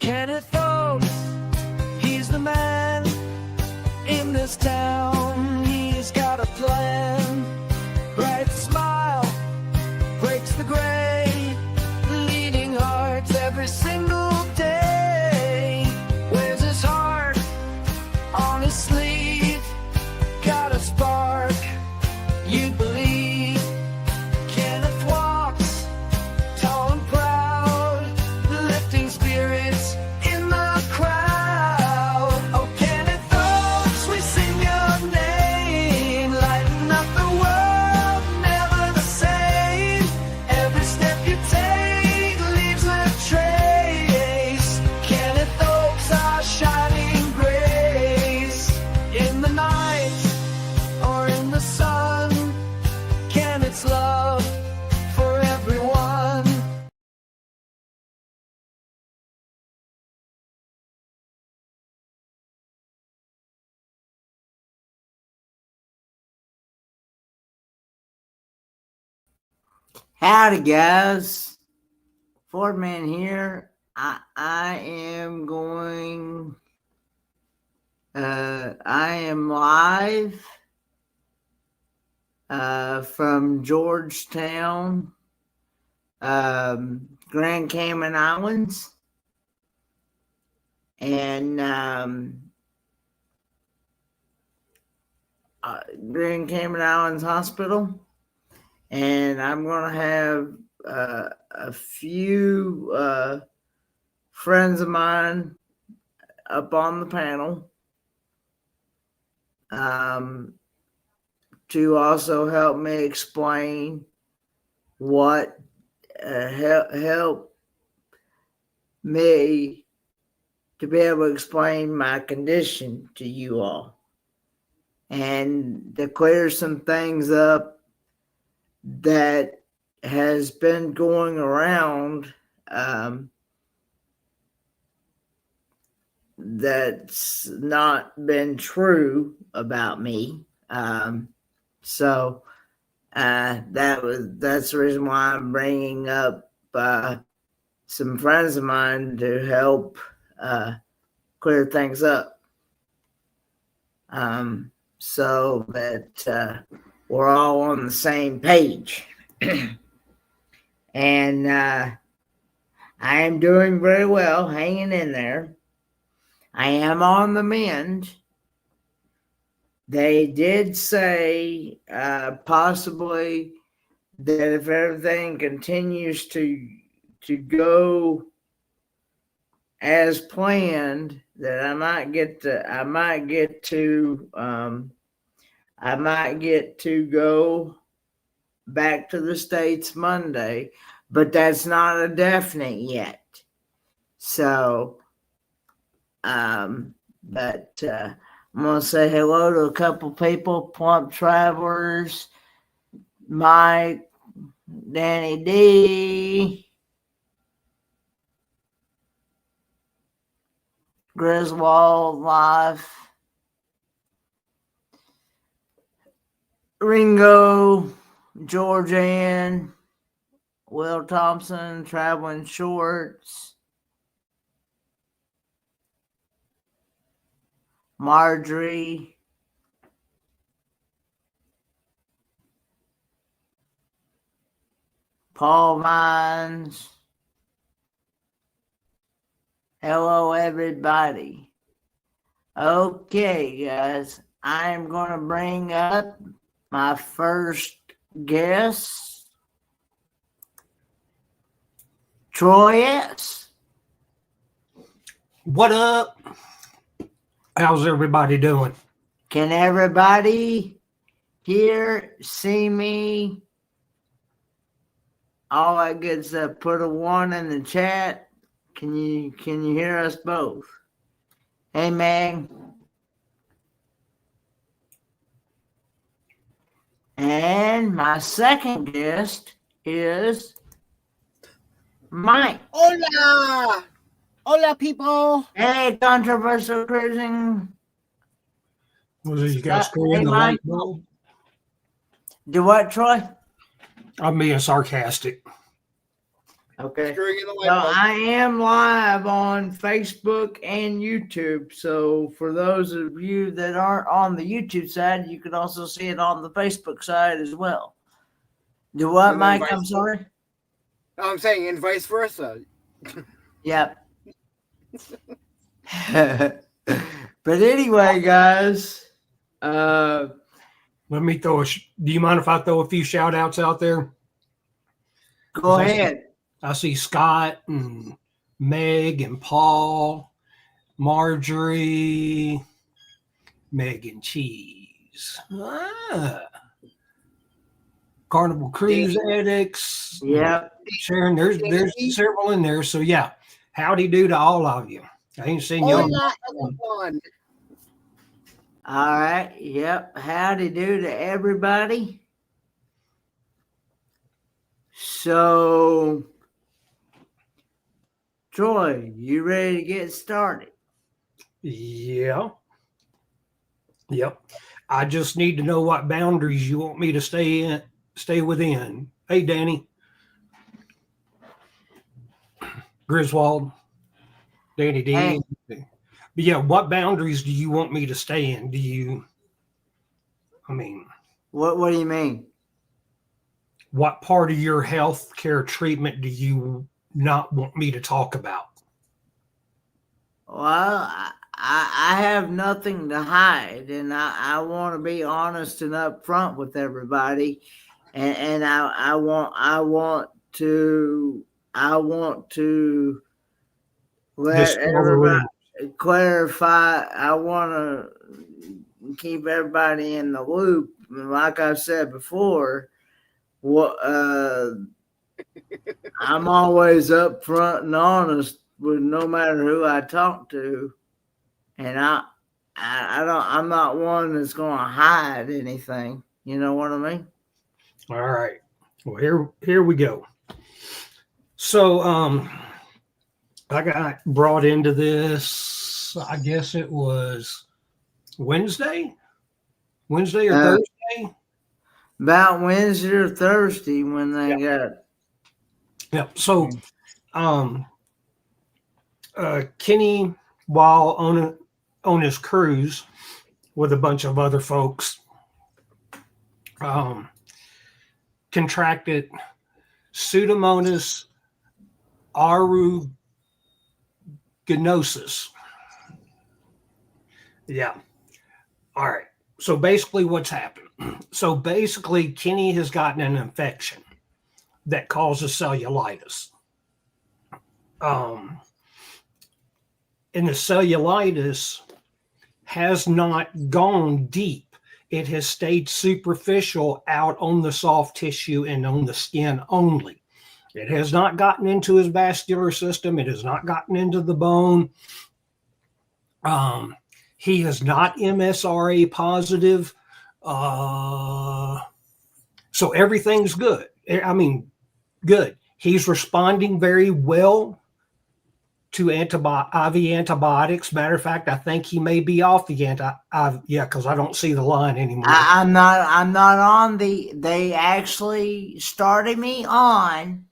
Kenneth Oaks, he's the man in this town. He's got a plan. Bright smile breaks the gray, leading hearts every single day. Wears his heart on his sleeve, got a spark you believe. Kenneth walks tall and proud, lifting spirits in the crowd. Oh, Kenneth Oaks, we sing your name, lighten up the world, never the same. Every step you take leaves a trace. Kenneth Oaks, our shining grace. In the night or in the sun, Kenneth's love for everyone. Howdy, guys. Fordman here. I am live from Georgetown, Grand Cayman Islands, and Grand Cayman Islands Hospital. And I'm going to have a few friends of mine up on the panel to also help me explain what help me to be able to explain my condition to you all and to clear some things up that has been going around that's not been true about me. So that's the reason why I'm bringing up some friends of mine to help clear things up, so that we're all on the same page. And I am doing very well, hanging in there. I am on the mend. They did say possibly that if everything continues to go as planned, that I might get to go back to the States Monday, but that's not a definite yet. So, but I'm going to say hello to a couple people: Plump Travelers, Mike, Danny D, Griswold Life, Ringo, George Ann, Will Thompson, Traveling Shorts, Marjorie, Paul Vines. Hello, everybody. Okay, guys, I'm going to bring up my first guest, Troy S. What up? How's everybody doing? Can everybody hear, see me? All that good stuff. Put a 1 in the chat. Can you hear us both? Hey, Meg. And my second guest is Mike. Hola! Hola, people! Hey, Controversial Cruising. Was it you guys screwing the light bulb? Do what, Troy? I'm being sarcastic. Okay. Screwing in the So light bulb. I am live on Facebook and YouTube. So for those of you that aren't on the YouTube side, you can also see it on the Facebook side as well. Do what, And then Mike? I'm sorry. I'm saying, and vice versa. Yep. But anyway, guys, Let me throw do you mind if I throw a few shout outs out there? go ahead. I see Scott and Meg and Paul, Marjorie, Meg and Cheese. Carnival Cruise Addicts. Yep. Sharon, there's several in there. So yeah, howdy do to all of you. I ain't seen y'all. Hola, everyone. All right. Yep. Howdy do to everybody. So, Troy, you ready to get started? Yeah. Yep. I just need to know what boundaries you want me to stay within. Hey, Danny. Griswold. Danny D. Hey. But yeah, what boundaries do you want me to stay in? What do you mean? What part of your health care treatment do you not want me to talk about? Well, I have nothing to hide, and I want to be honest and upfront with everybody, and I want to let everybody clarify. I want to keep everybody in the loop. Like I said before, I'm always upfront and honest with no matter who I talk to, and I'm not one that's going to hide anything. You know what I mean? All right. Well, here we go. So, I got brought into this, I guess it was Wednesday or Thursday? About Wednesday or Thursday when they got. Yeah. So, Kenny, while on his cruise with a bunch of other folks, contracted Pseudomonas aeruginosus. Yeah. All right. So basically what's happened. So basically Kenny has gotten an infection that causes cellulitis. And the cellulitis has not gone deep. It has stayed superficial out on the soft tissue and on the skin only. It has not gotten into his vascular system. It has not gotten into the bone. He is not MSRA positive. So everything's good. I mean, good. He's responding very well to IV antibiotics. Matter of fact, I think he may be off the because I don't see the line anymore. I'm not on they actually started me on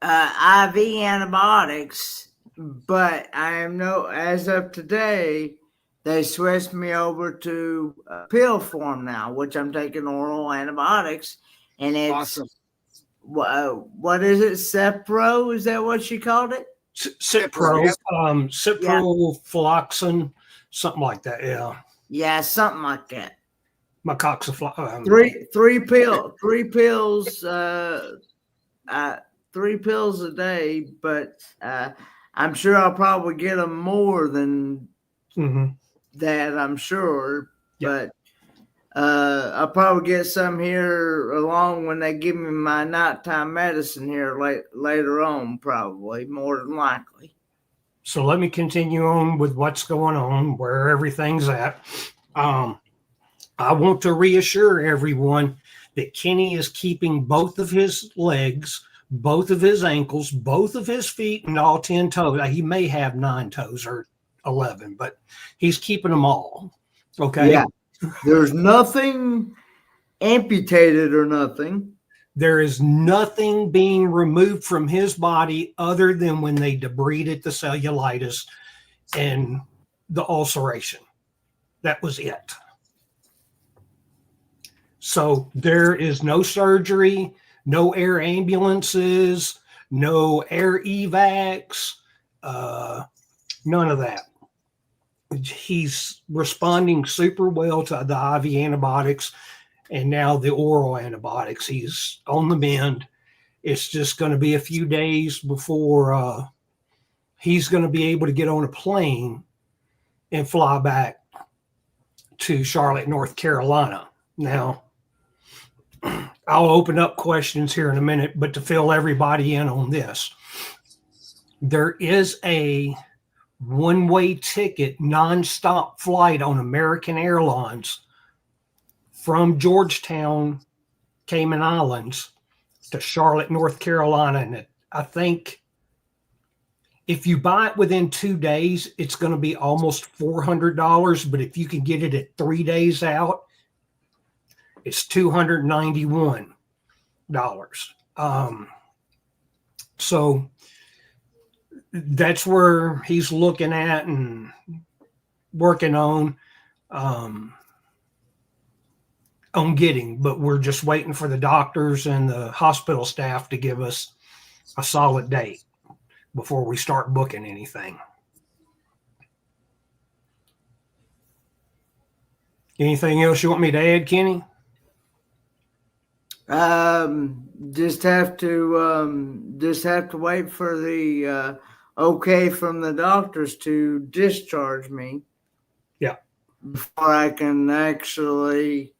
IV antibiotics, but as of today, they switched me over to pill form now, which I'm taking oral antibiotics, and it's Awesome. What is it? Cepro? Is that what she called it? Cipro, Yep. ciprofloxacin, something like that. Yeah. Yeah, something like that. Macoxifloxacin. Three pills, 3 pills a day, but I'm sure I'll probably get them more than that. I'm sure, but I'll probably get some here along when they give me my nighttime medicine here later on, probably more than likely. So let me continue on with what's going on, where everything's at. I want to reassure everyone that Kenny is keeping both of his legs, both of his ankles, both of his feet, and all 10 toes. He may have 9 toes or 11, but he's keeping them all. Okay. Yeah. There's nothing amputated or nothing. There is nothing being removed from his body other than when they debrided the cellulitis and the ulceration. That was it. So there is no surgery, no air ambulances, no air evacs, none of that. He's responding super well to the IV antibiotics and now the oral antibiotics. He's on the mend. It's just going to be a few days before he's going to be able to get on a plane and fly back to Charlotte, North Carolina. Now, I'll open up questions here in a minute, but to fill everybody in on this, there is a one-way ticket, nonstop flight on American Airlines from Georgetown, Cayman Islands, to Charlotte, North Carolina. And I think if you buy it within 2 days, it's going to be almost $400. But if you can get it at 3 days out, it's $291. So that's where he's looking at and working on getting, but we're just waiting for the doctors and the hospital staff to give us a solid date before we start booking anything. Anything else you want me to add, Kenny? Just have to wait for the okay from the doctors to discharge me. Yeah. Before I can actually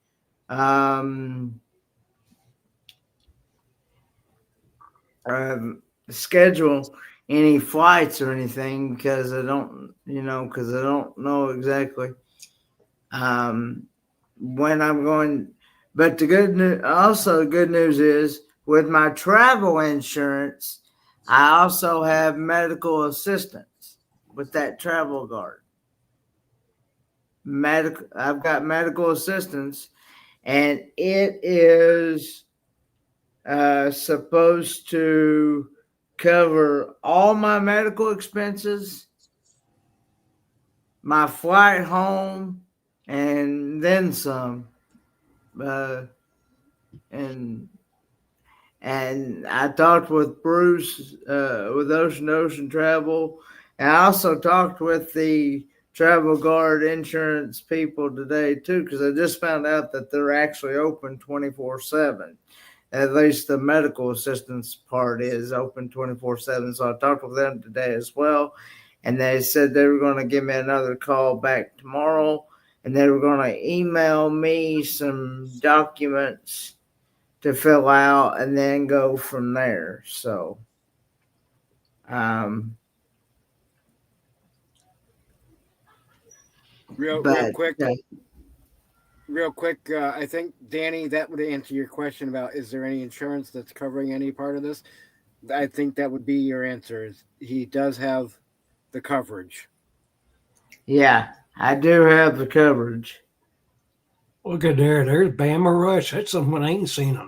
schedule any flights or anything, because I don't know exactly when I'm going. But the good news is, with my travel insurance, I also have medical assistance with that travel guard. I've got medical assistance, and it is supposed to cover all my medical expenses, my flight home, and then some. And I talked with Bruce with Ocean Travel, and I also talked with the Travel Guard insurance people today too, because I just found out that they're actually open 24/7. At least the medical assistance part is open 24/7. So I talked with them today as well, and they said they were going to give me another call back tomorrow, and they were going to email me some documents to fill out and then go from there. So, real quick, I think, Danny, that would answer your question about, is there any insurance that's covering any part of this? I think that would be your answer. Is he does have the coverage. Yeah, I do have the coverage. Look at there. There's Bama Rush. That's something I ain't seen in a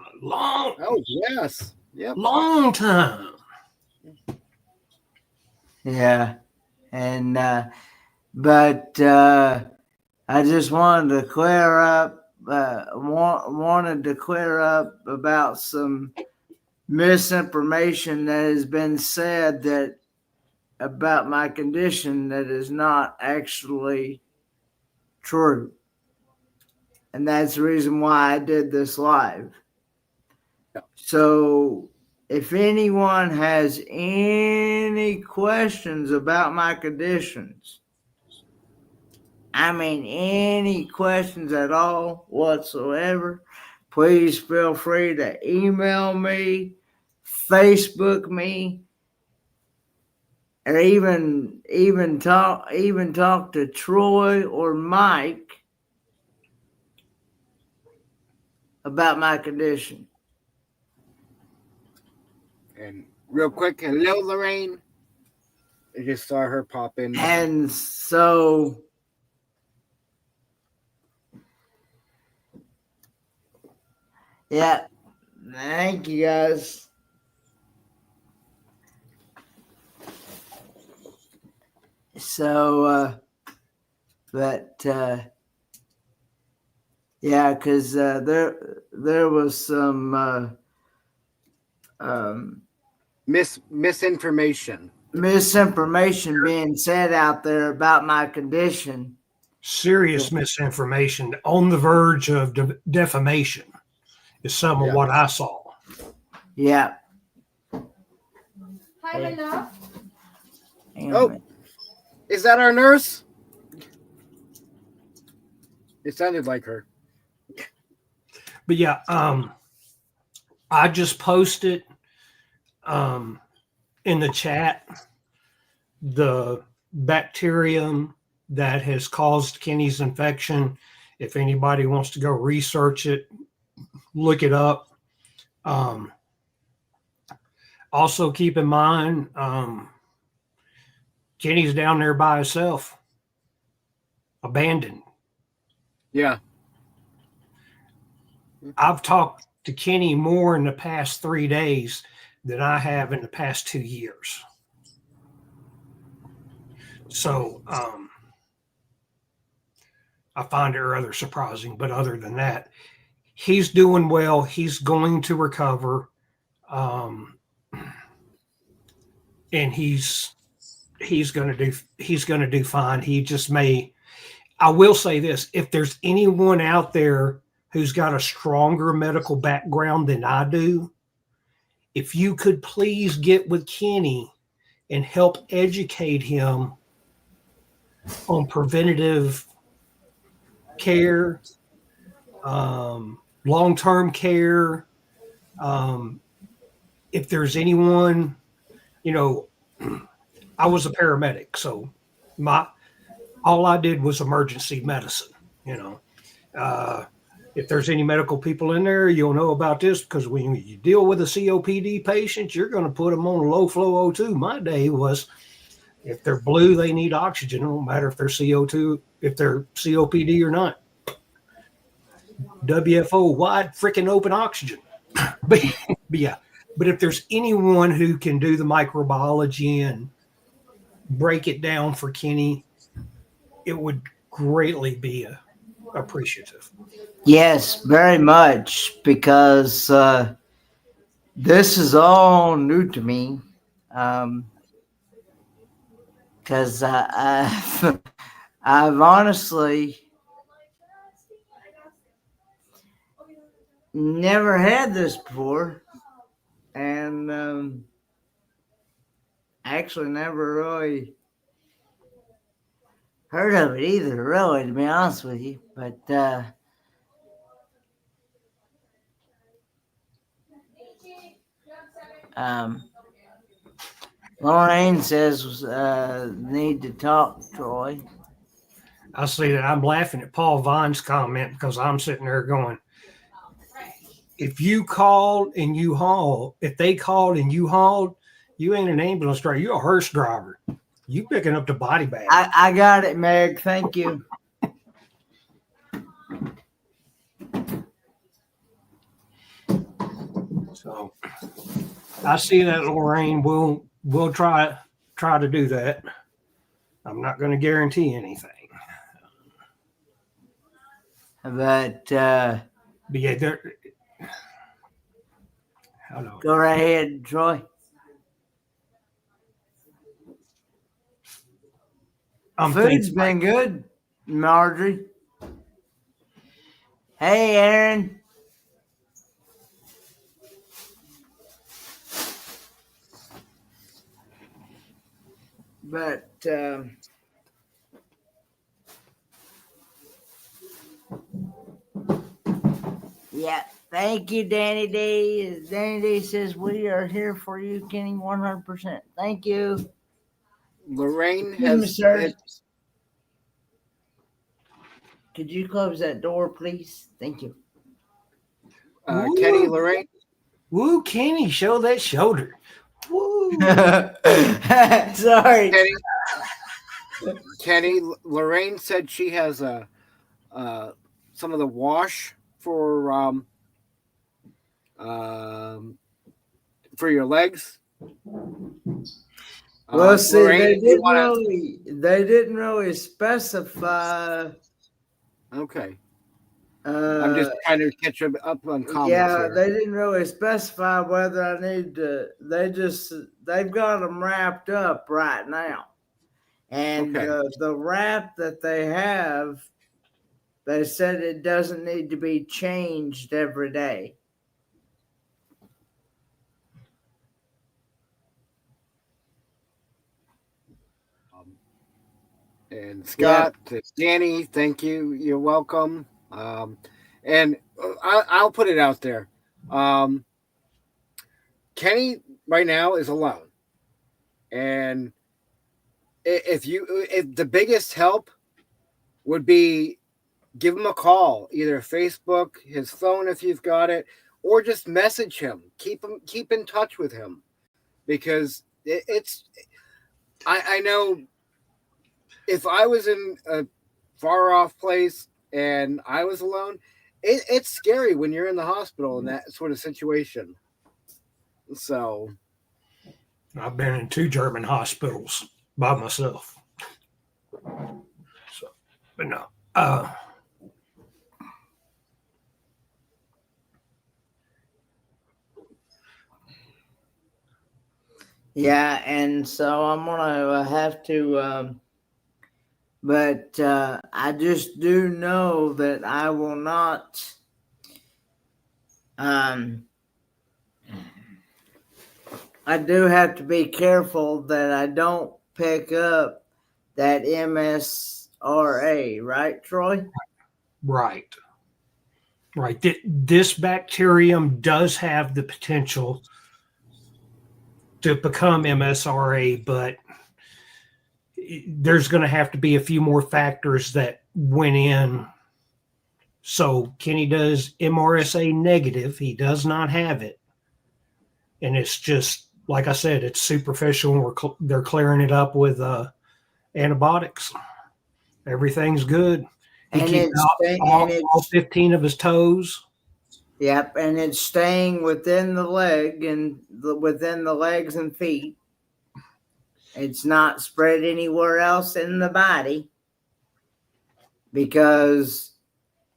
long time. Yeah. And, but I just wanted to clear up, about some misinformation that has been said that about my condition that is not actually true. And that's the reason why I did this live. So if anyone has any questions about my conditions, I mean, any questions at all whatsoever, please feel free to email me, Facebook me, or even talk to Troy or Mike about my condition. And real quick, hello, Lorraine. I just saw her pop in. And so, yeah, Thank you, guys. So, yeah, because there was some Misinformation. misinformation being said out there about my condition. Serious misinformation on the verge of defamation is some of what I saw. Yeah. Hi, my love. Hang on a Oh, minute. is that our nurse? It sounded like her. But yeah, I just posted in the chat the bacterium that has caused Kenny's infection. If anybody wants to go research it, look it up. Also, keep in mind, Kenny's down there by himself, abandoned. Yeah. I've talked to Kenny more in the past 3 days than I have in the past 2 years. So I find it rather surprising. But other than that, he's doing well. He's going to recover. And he's going to do fine. He just may. I will say this: if there's anyone out there who's got a stronger medical background than I do, if you could please get with Kenny and help educate him on preventative care, long-term care. If there's anyone, I was a paramedic, so all I did was emergency medicine. If there's any medical people in there, you'll know about this because when you deal with a COPD patient, you're going to put them on low flow O2. My day was, if they're blue, they need oxygen. It don't matter if they're CO2, if they're COPD or not. WFO, wide freaking open oxygen. but yeah, but if there's anyone who can do the microbiology and break it down for Kenny, it would greatly be appreciative. Yes, very much, because this is all new to me. Because I've honestly never had this before, and actually never really heard of it either, really, to be honest with you. But Lorraine says need to talk, Troy. I see that. I'm laughing at Paul Vine's comment because I'm sitting there going, if you called and you hauled, if they called and you hauled, you ain't an ambulance driver. You're a hearse driver. You picking up the body bag. I got it, Meg. Thank you. So I see that, Lorraine. We'll try to do that. I'm not going to guarantee anything. But yeah, go right ahead, Troy. Food's been good, Marjorie. Hey, Aaron. But yeah, thank you, Danny D. Danny D says we are here for you, Kenny, 100%. Thank you. Lorraine has. Could you close that door, please? Thank you. Kenny, Lorraine. Woo, Kenny, show that shoulder. Woo. Sorry. Kenny, Lorraine said she has some of the wash for for your legs. Well, see, Lorraine, do you want they didn't really specify. Okay. I'm Uh, just trying to catch up on comments yeah, here. they didn't really specify whether I need to. They've got them wrapped up right now, and Okay. the wrap that they have, they said it doesn't need to be changed every day. And Scott, Danny, thank you. You're welcome. And I'll put it out there. Kenny right now is alone, and if the biggest help would be give him a call, either Facebook, his phone if you've got it, or just message him. Keep in touch with him, because I know if I was in a far off place and I was alone, it's scary when you're in the hospital in that sort of situation. So I've been in 2 German hospitals by myself. So, but no. Yeah, and so I'm gonna have to. But I just do know that I will not. I do have to be careful that I don't pick up that MSRA, right, Troy? Right. Right. This bacterium does have the potential to become MSRA, but there's going to have to be a few more factors that went in. So Kenny does MRSA negative. He does not have it. And it's just, like I said, it's superficial, and they're clearing it up with antibiotics. Everything's good. He And keeps all 15 of his toes. Yep, and it's staying within the leg and within the legs and feet. It's not spread anywhere else in the body, because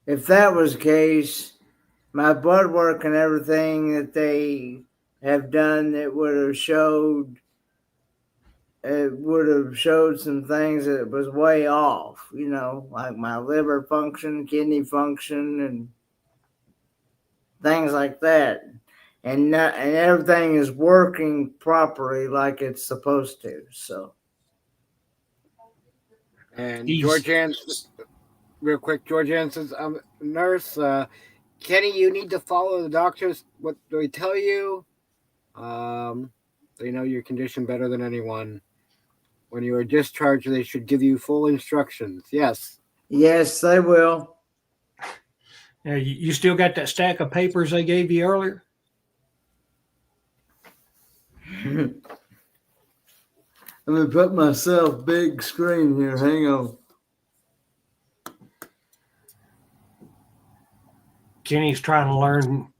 if that was the case, my blood work and everything that they have done, it would have showed some things that was way off, like my liver function, kidney function, and things like that. And everything is working properly like it's supposed to. So, and George Ann, real quick, George Ann says, I'm a nurse. Kenny, you need to follow the doctors. What do they tell you? They know your condition better than anyone. When you are discharged, they should give you full instructions. Yes. Yes, they will. You still got that stack of papers I gave you earlier? Let me put myself big screen here. Hang on. Kenny's trying to learn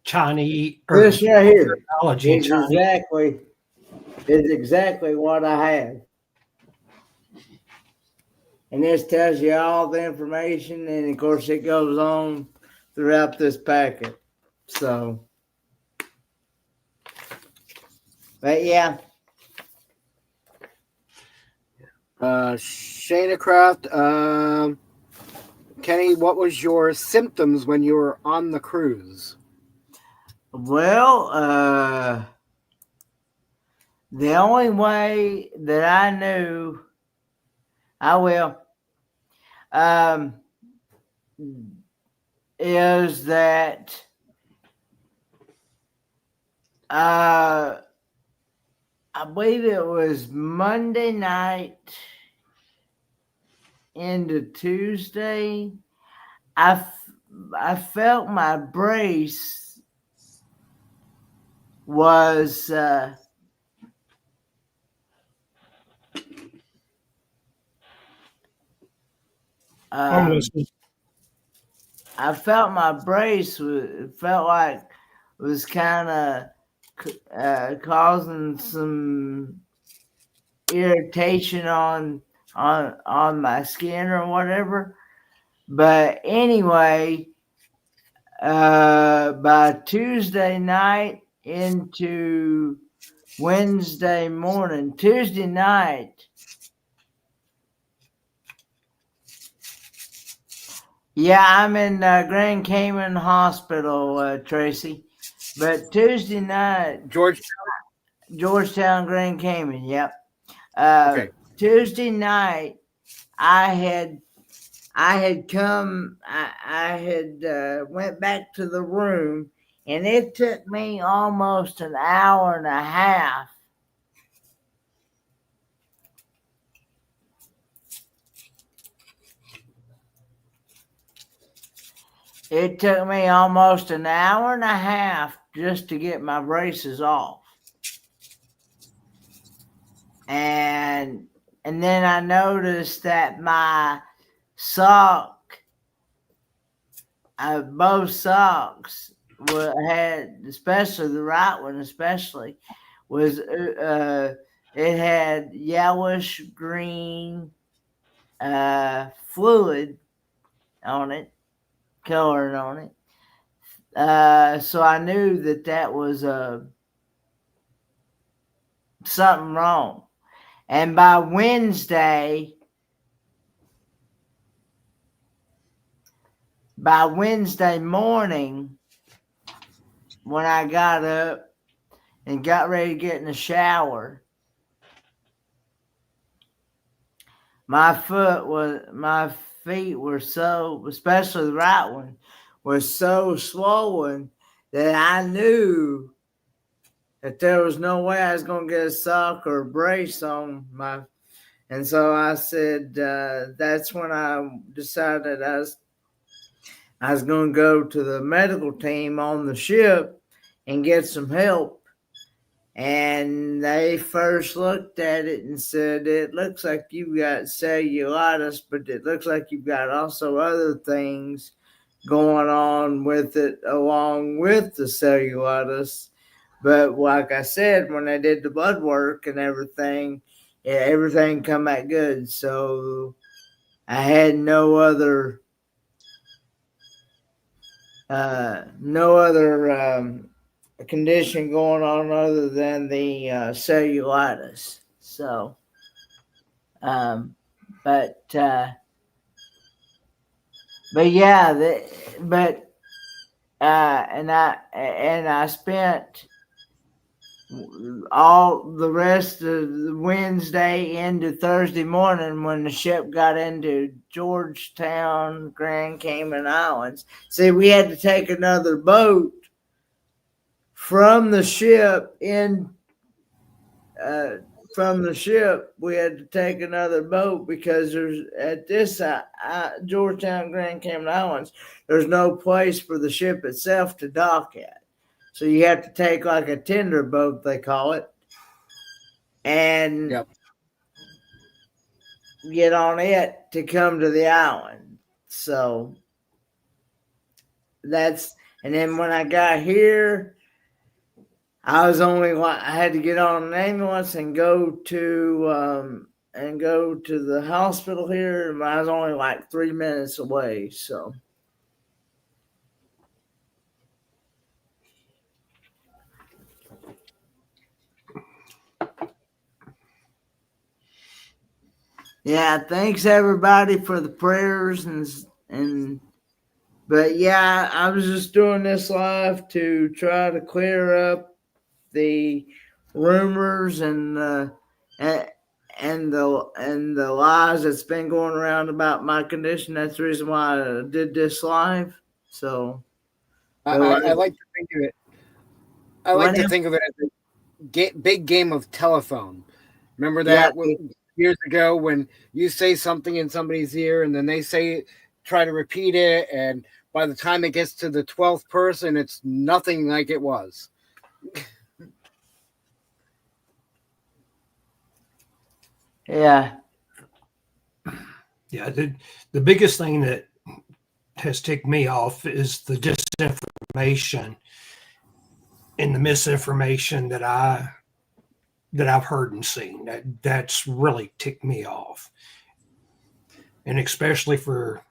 Chinese. This right here is exactly what I have. And this tells you all the information, and of course it goes on throughout this packet. So, but yeah. Shana Craft, Kenny, what was your symptoms when you were on the cruise? Well, the only way that I knew, is that I believe it was Monday night into Tuesday. I felt my brace was I felt my brace felt like was kind of causing some irritation on my skin or whatever. But anyway, by Tuesday night into Wednesday morning, Tuesday night, yeah, I'm in Grand Cayman Hospital, Tracy. But Tuesday night, Georgetown, Grand Cayman, yep. Okay. Tuesday night, I had come, I had went back to the room, and it took me almost an hour and a half It took me almost an hour and a half just to get my braces off. And then I noticed that my both socks had, especially the right one, was it had yellowish green fluid on it, coloring on it. So I knew that was something wrong. And by Wednesday morning, when I got up and got ready to get in the shower, my feet were so, especially the right one, was so swollen that I knew that there was no way I was going to get a sock or a brace on my. And so I said, that's when I decided I was going to go to the medical team on the ship and get some help. And they first looked at it and said, it looks like you've got cellulitis, but it looks like you've got also other things going on with it along with the cellulitis. But like I said, when I did the blood work and everything, everything come out good. So I had no other condition going on other than the cellulitis. So, but yeah, and I spent all the rest of the Wednesday into Thursday morning when the ship got into Georgetown, Grand Cayman Islands. See, we had to take another boat from the ship we had to take another boat because there's at this Georgetown, Grand Cayman Islands, there's no place for the ship itself to dock at. So you have to take like a tender boat, they call it, and get on it to come to the island. So and then when I got here, I had to get on an ambulance and go to the hospital here. And I was only like 3 minutes away. So. Yeah, thanks everybody for the prayers but yeah, I was just doing this live to try to clear up the rumors and the lies that's been going around about my condition. That's the reason why I did this live. So I like to think of it. I like to think of it as a big game of telephone. Remember that years ago when you say something in somebody's ear and then they try to repeat it, and by the time it gets to the 12th person, it's nothing like it was. Yeah. Yeah. The biggest thing that has ticked me off is the disinformation in the misinformation that I've heard and seen. That's really ticked me off. And especially for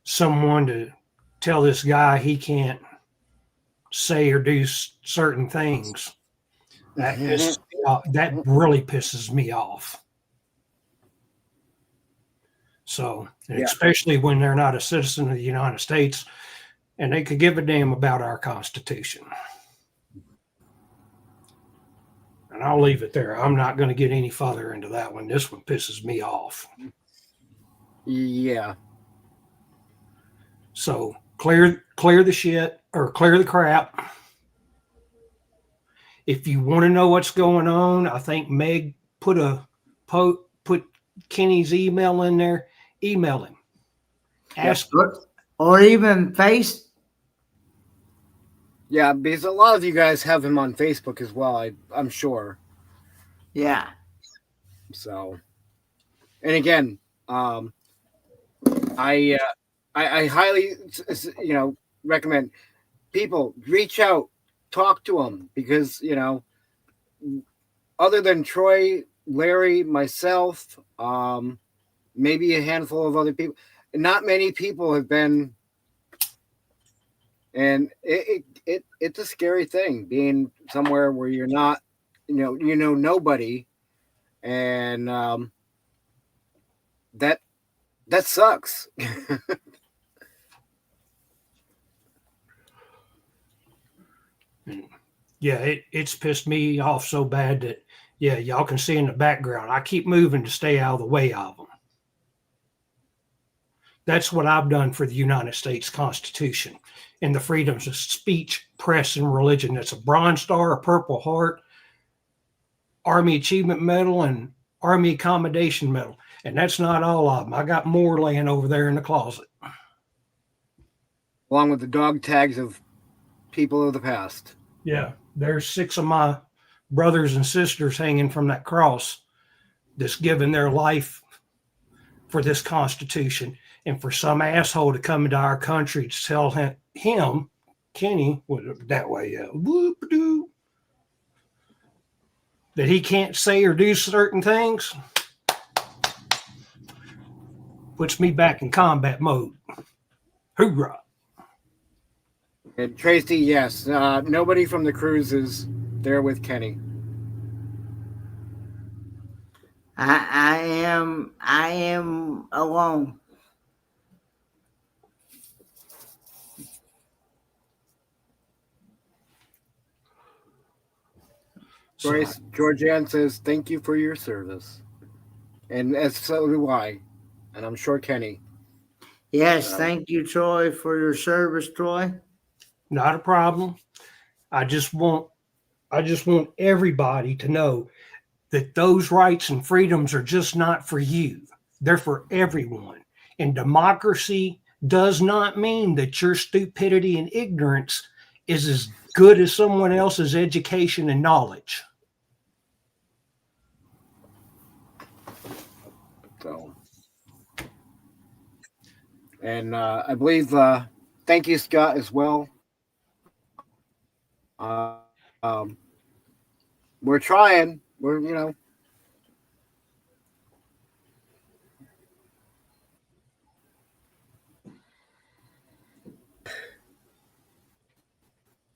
someone to tell this guy he can't say or do certain things, that really pisses me off. So, and Yeah. especially when they're not a citizen of the United States and they could give a damn about our Constitution. And I'll leave it there. I'm not going to get any further into that one. This one pisses me off. Yeah. So clear the shit or clear the crap. If you want to know what's going on, I think Meg put put Kenny's email in there. Email him. Ask him. Or even face. Yeah, because a lot of you guys have him on Facebook as well, I'm sure. Yeah. So, and again, I highly, recommend people reach out, talk to him, because other than Troy, Larry, myself, maybe a handful of other people, not many people have been, and it's a scary thing being somewhere where you're not, nobody, and that sucks. Yeah, it's pissed me off so bad that, yeah, y'all can see in the background, I keep moving to stay out of the way of them. That's what I've done for the United States Constitution and the freedoms of speech, press, and religion. That's a Bronze Star, a Purple Heart, Army Achievement Medal, and Army Accommodation Medal. And that's not all of them. I got more laying over there in the closet. Along with the dog tags of people of the past. Yeah, there's 6 of my brothers and sisters hanging from that cross that's given their life for this Constitution. And for some asshole to come into our country to tell him Kenny, that way, whoop-a-doo, that he can't say or do certain things, puts me back in combat mode. Hoorah. And Tracy, yes, nobody from the cruise is there with Kenny. I am alone. Joyce, Georgianne says, thank you for your service. And as so do I. And I'm sure Kenny. Yes, thank you, Troy, for your service, Troy. Not a problem. I just want everybody to know that those rights and freedoms are just not for you. They're for everyone. And democracy does not mean that your stupidity and ignorance is as good as someone else's education and knowledge. So, and I believe, thank you, Scott, as well. We're trying. We're.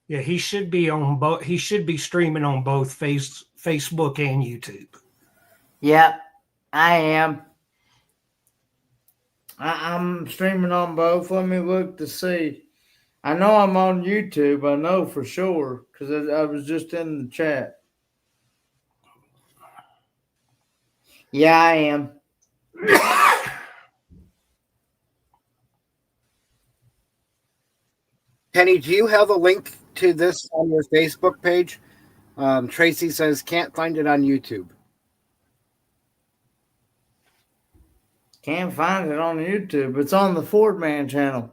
Yeah, he should be on both. He should be streaming on both Facebook and YouTube. Yep, I am. I'm streaming on both. Let me look to see. I know I'm on YouTube. I know for sure because I was just in the chat. Yeah, I am. Penny, do you have a link to this on your Facebook page? Tracy says, can't find it on YouTube. Can't find it on YouTube. It's on the Ford Man channel.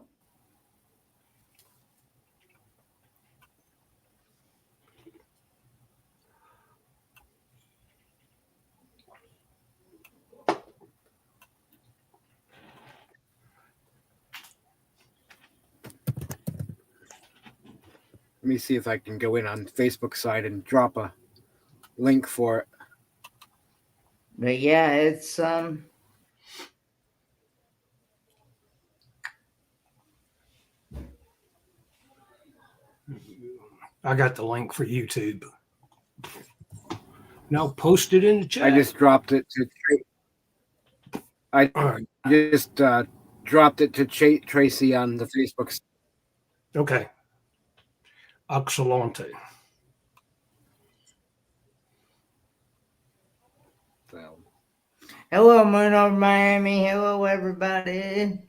Let me see if I can go in on Facebook side and drop a link for it. But yeah, it's I got the link for YouTube. Now post it in the chat. I just dropped it to. I All right. just dropped it to Tracy on the Facebook. Okay. Excellente. So, hello, Moon over Miami. Hello, everybody.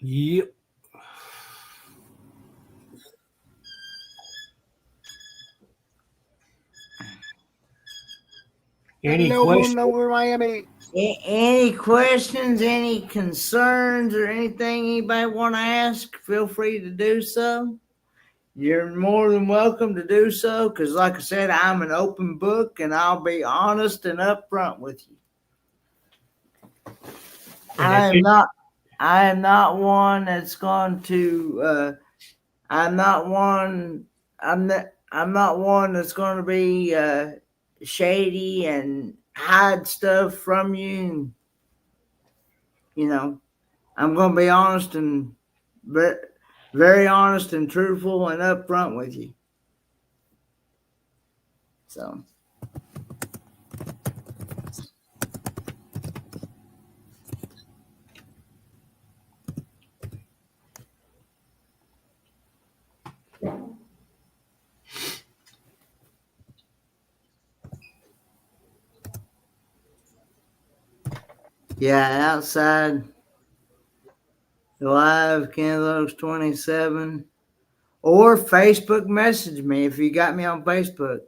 Yep. Any hello, questions? Moon over Miami. Any questions, any concerns, or anything anybody want to ask, feel free to do so. You're more than welcome to do so because, like I said, I'm an open book and I'll be honest and upfront with you. I am not one that's going to. I'm not one. I'm not one that's going to be shady and hide stuff from you. You know, I'm going to be honest and very, very honest and truthful and upfront with you. So. Yeah, outside live Kansas 27 or Facebook message me if you got me on Facebook.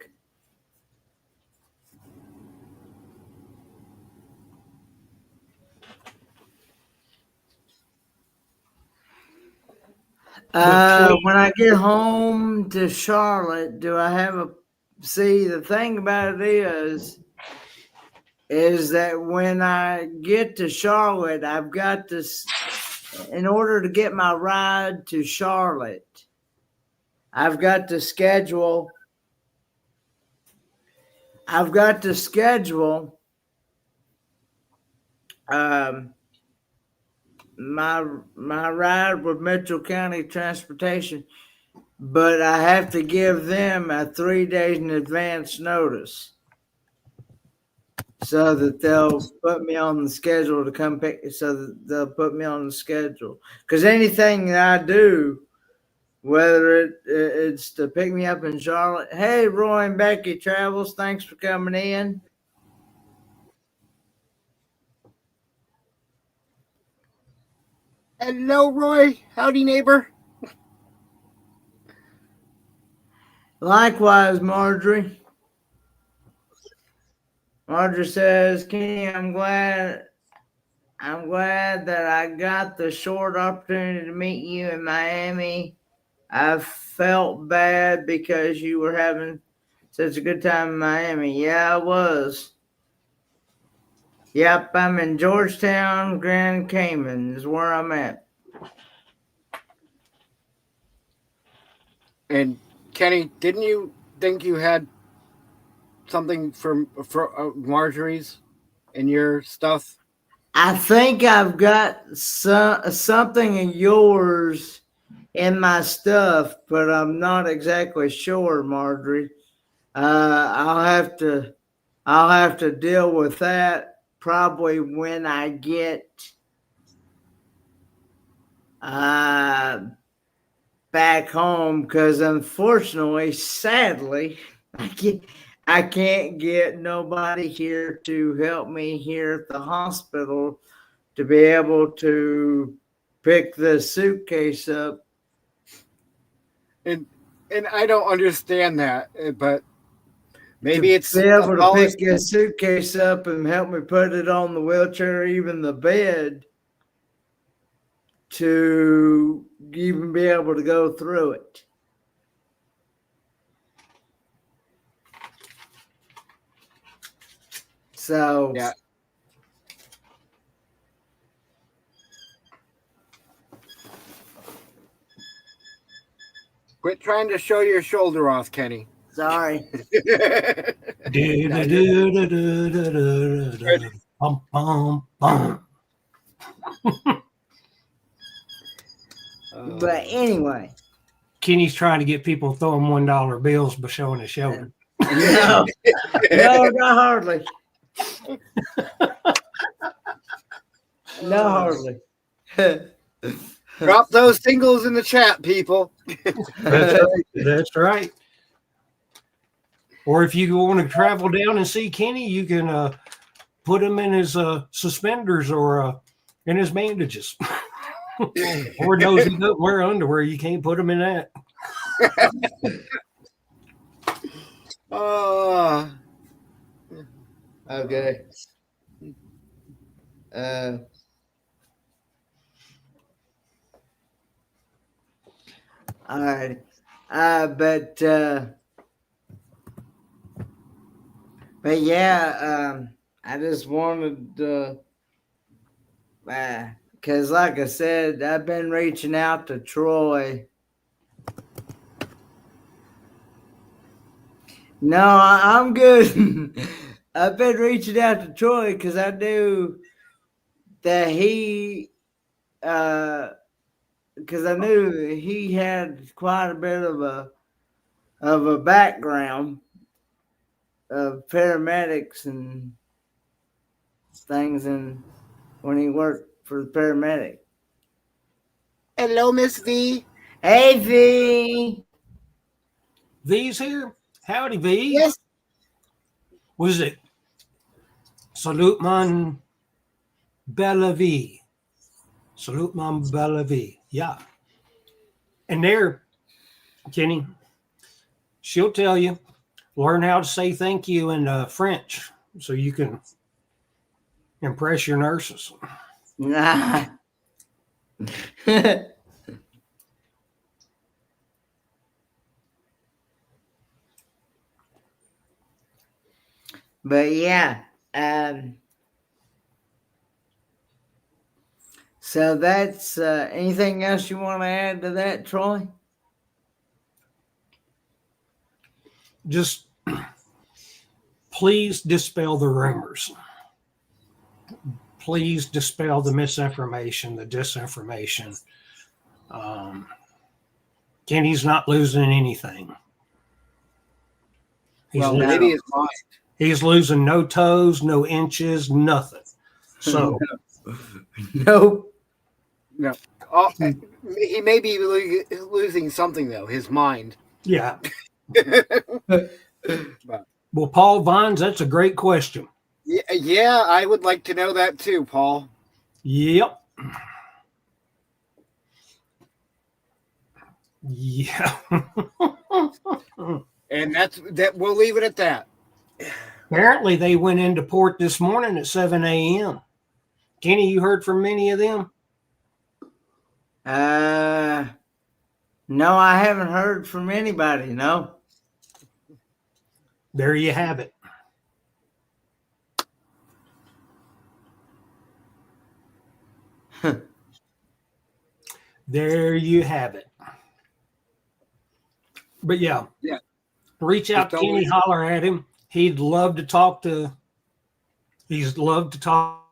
When I get home to Charlotte, do I have a see the thing about it is that when I get to Charlotte, I've got this in order to get my ride to Charlotte, I've got to schedule my ride with Mitchell County Transportation, but I have to give them a 3 days in advance notice so that they'll put me on the schedule to come pick. So that they'll put me on the schedule because anything that I do, whether it's to pick me up in Charlotte. Hey, Roy and Becky Travels, thanks for coming in. Hello, Roy. Howdy, neighbor. Likewise, Marjorie. Marjorie says, Kenny, I'm glad that I got the short opportunity to meet you in Miami. I felt bad because you were having such a good time in Miami. Yeah, I was. Yep, I'm in Georgetown, Grand Cayman is where I'm at. And Kenny, didn't you think you had something for Marjorie's in your stuff? I think I've got something of yours in my stuff, but I'm not exactly sure, Marjorie. I'll have to deal with that probably when I get back home, because unfortunately, sadly, I can't get nobody here to help me here at the hospital to be able to pick the suitcase up. And I don't understand that, but maybe it's be able to policy. pick a suitcase up and help me put it on the wheelchair, even the bed, to even be able to go through it. So Yeah. Quit trying to show your shoulder off, Kenny. Sorry. Bum, bum, bum. But anyway, Kenny's trying to get people throwing $1 bills by showing his shoulder. no, no, not hardly. No, hardly. Drop those singles in the chat, people. That's right. That's right. Or if you want to travel down and see Kenny, you can put him in his suspenders or in his bandages. Lord knows he doesn't wear underwear. You can't put him in that. Okay. All right. But yeah, I just wanted to, because like I said, I've been reaching out to Troy. No, I'm good. I've been reaching out to Troy because I knew that because I knew he had quite a bit of a background of paramedics and things, and when he worked for the paramedic. Hello, Miss V. Hey, V. V's here. Howdy, V. Yes. What is it? Salute man bella V. Salute man bella V. Yeah. And there, Kenny, she'll tell you, learn how to say thank you in French so you can impress your nurses. Nah. But yeah, so that's anything else you want to add to that, Troy? Just please dispel the rumors. Please dispel the misinformation, the disinformation. Kenny's not losing anything. Maybe his mind. He's losing no toes, no inches, nothing. So, Nope. No. He may be losing something, though, his mind. yeah. Well, Paul Vines, that's a great question. Yeah, I would like to know that too, Paul. Yep. Yeah. And that. We'll leave it at that. Apparently, they went into port this morning at 7 a.m. Kenny, you heard from many of them? No, I haven't heard from anybody. No. There you have it. There you have it. But yeah, reach out to Kenny, holler at him. He'd love to talk to. He's loved to talk,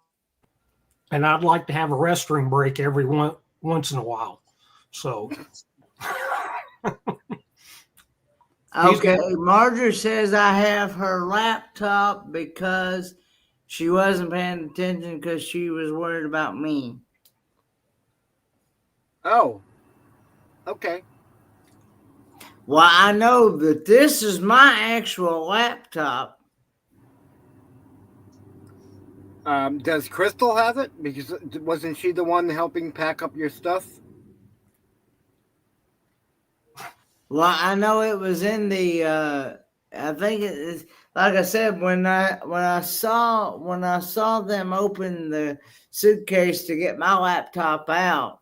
and I'd like to have a restroom break every once in a while. So, okay, Marjorie says I have her laptop because she wasn't paying attention because she was worried about me. Oh, okay. Well, I know that this is my actual laptop. Does Crystal have it? Because wasn't she the one helping pack up your stuff? Well, I know it was in the. I think it is. Like I said, when I saw them open the suitcase to get my laptop out,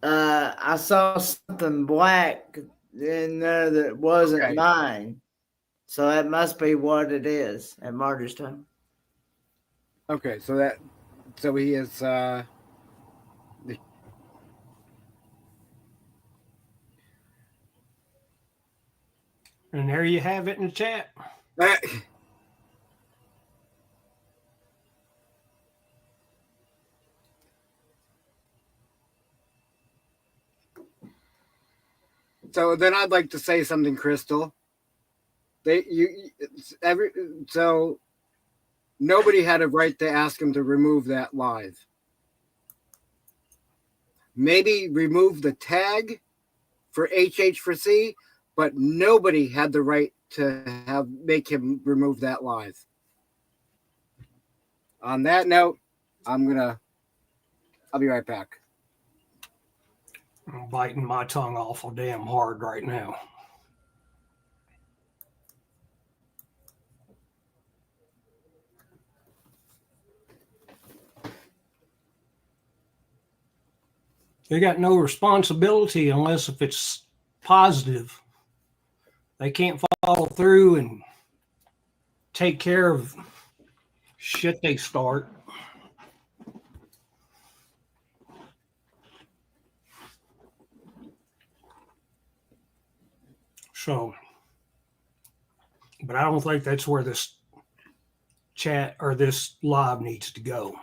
I saw something black in there that wasn't mine. So that must be what it is at Martyr's time. Okay, so he is And there you have it in the chat. So then I'd like to say something, Crystal. So nobody had a right to ask him to remove that live. Maybe remove the tag for HH for C, but nobody had the right to make him remove that live. On that note, I'll be right back. I'm biting my tongue awful damn hard right now. They got no responsibility unless if it's positive. They can't follow through and take care of shit they start. So, but I don't think that's where this chat or this live needs to go.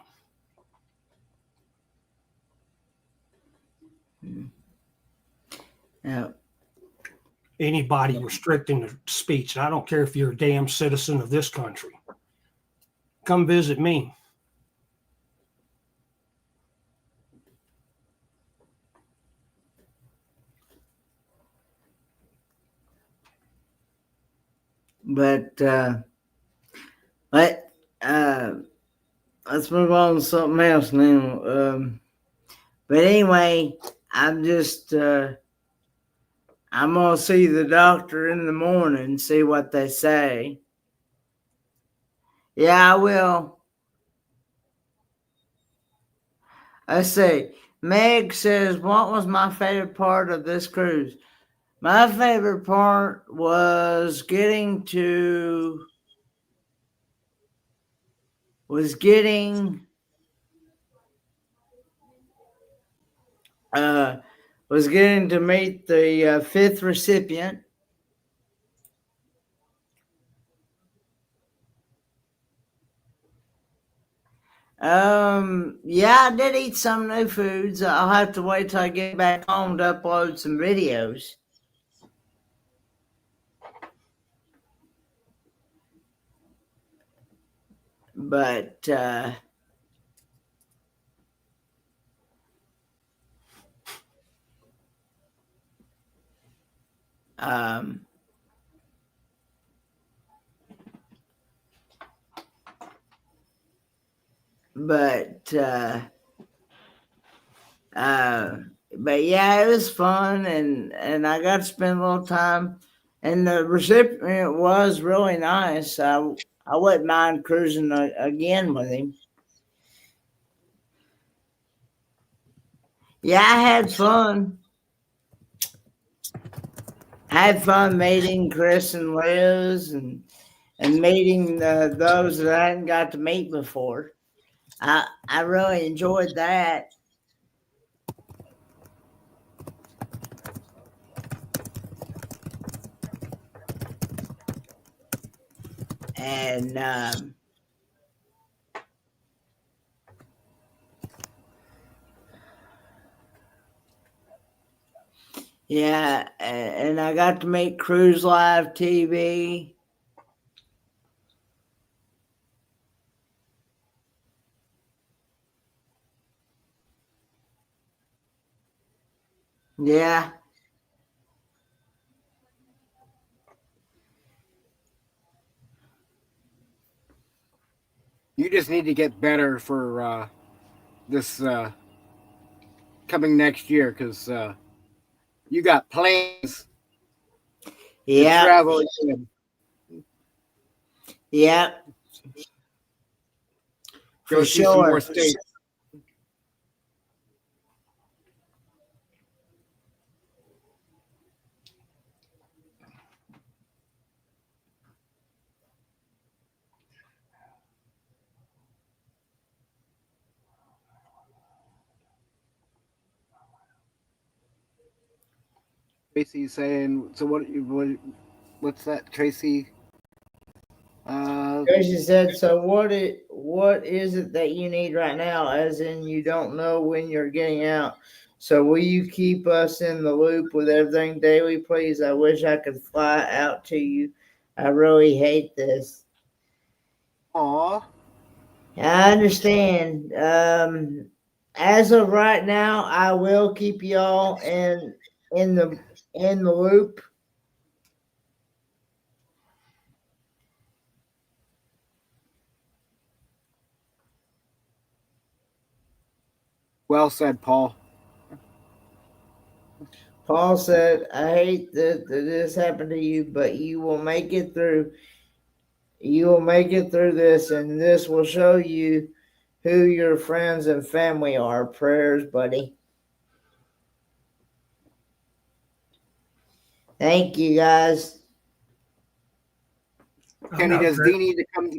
Yeah. Anybody restricting the speech. I don't care if you're a damn citizen of this country. Come visit me. But let's move on to something else now. But anyway, I'm gonna see the doctor in the morning, see what they say. Yeah, I will. Let's see. Meg says, what was my favorite part of this cruise? My favorite part was getting to meet the fifth recipient. Yeah, I did eat some new foods. I'll have to wait till I get back home to upload some videos. But yeah, it was fun, and I got to spend a little time, and the recipient was really nice. I wouldn't mind cruising again with him. Yeah, I had fun. I had fun meeting Chris and Liz, and meeting those that I hadn't got to meet before. I really enjoyed that. And yeah, and I got to meet Cruise Live TV. Yeah. You just need to get better for this coming next year, because you got plans to travel again. Yeah. Go For see some more sure. states. Basically saying, so what what's that, Tracy? Tracy said, so what is it that you need right now? As in, you don't know when you're getting out. So will you keep us in the loop with everything daily, please? I wish I could fly out to you. I really hate this. Aw. I understand. As of right now, I will keep y'all in the loop. Well said, Paul. Paul said, I hate that this happened to you, but you will make it through. You will make it through this, and this will show you who your friends and family are. Prayers, buddy. Thank you, guys. Kenny, does V need to come?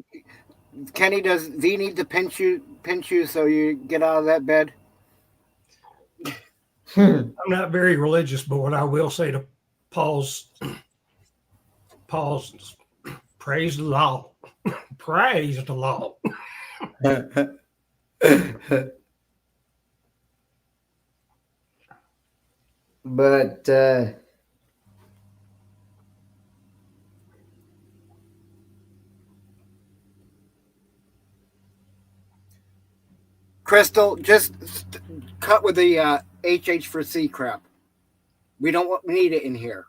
Kenny, does V need to pinch you so you get out of that bed? I'm not very religious, but what I will say to Paul's praise the law. Praise the law. But Crystal, just cut with the HH4C crap. We don't need it in here.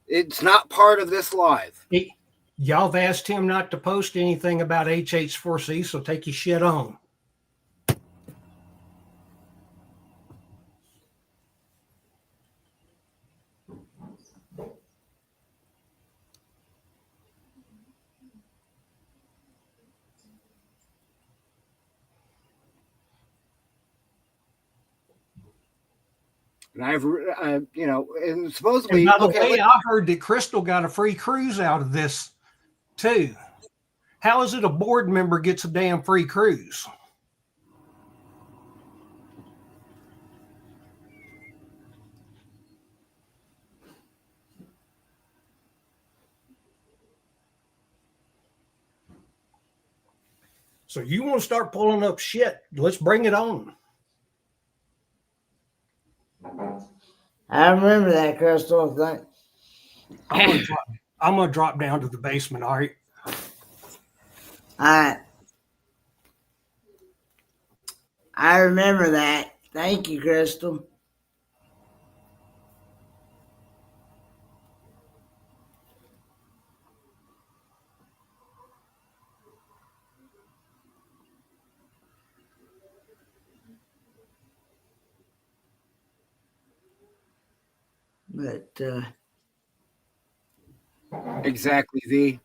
It's not part of this live. Y'all have asked him not to post anything about HH4C, so take your shit on. And I've, and supposedly, And by the way, I heard that Crystal got a free cruise out of this too. How is it a board member gets a damn free cruise? So you want to start pulling up shit? Let's bring it on. I remember that, Crystal. I'm gonna drop down to the basement. All right. I remember that. Thank you, Crystal. But exactly, V.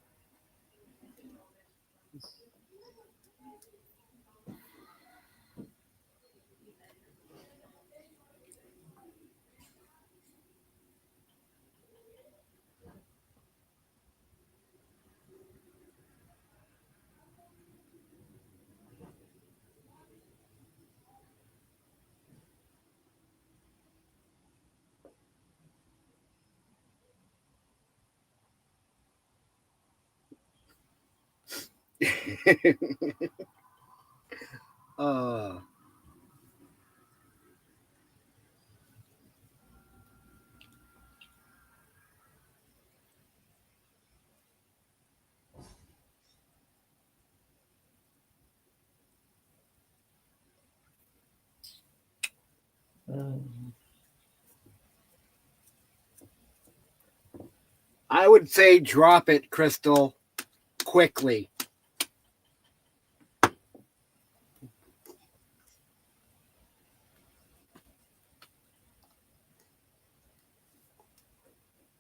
I would say drop it, Crystal, quickly.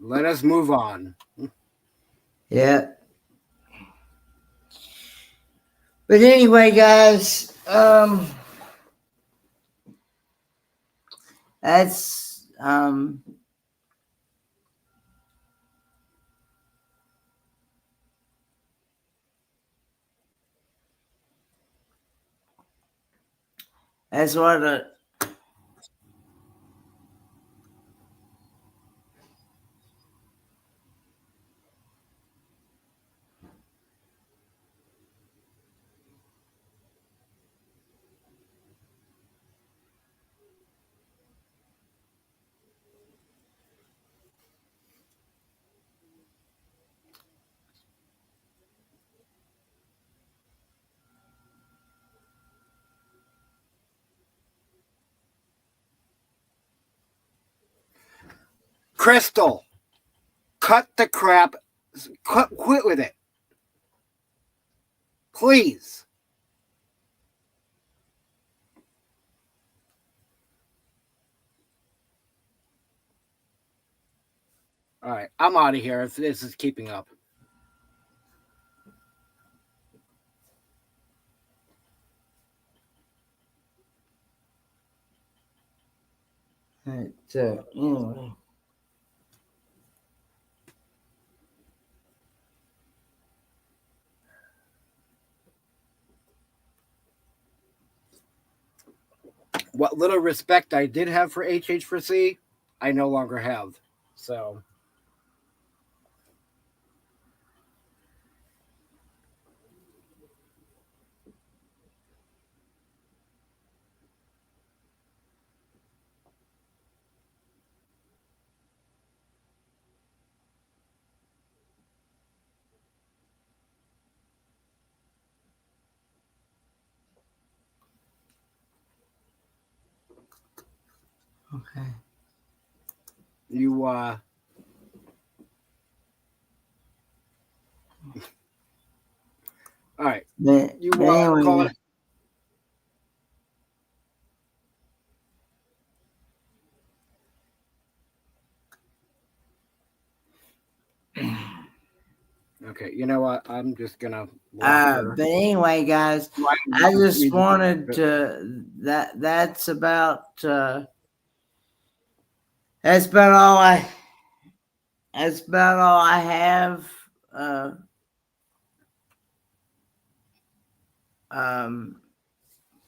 Let us move on. yeah. But anyway, guys, that's that's what Crystal, cut the crap. Quit with it. Please. All right, I'm out of here if this is keeping up. But, anyway. What little respect I did have for HH4C, I no longer have. So. Okay. You all right. But, You but anyway, call it. Okay, you know what? I'm just gonna but anyway, guys, I just wanted to that's about that's about all I have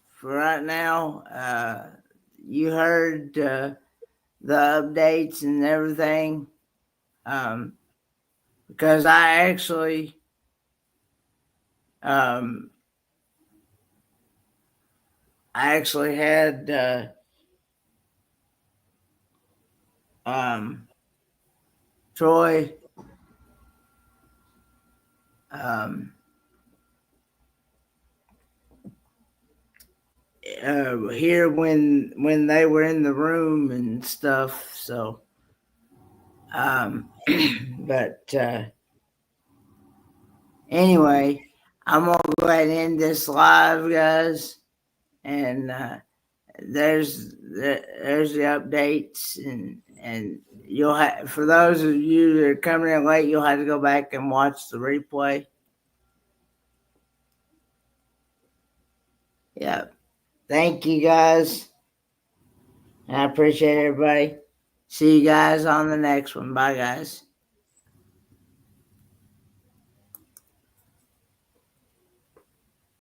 for right now. You heard the updates and everything, because I actually had Troy here when they were in the room and stuff. So, but anyway, I'm gonna go ahead and end this live, guys. And there's the updates, and you'll have, for those of you that are coming in late, you'll have to go back and watch the replay. Yeah. Thank you, guys. I appreciate everybody. See you guys on the next one. Bye, guys.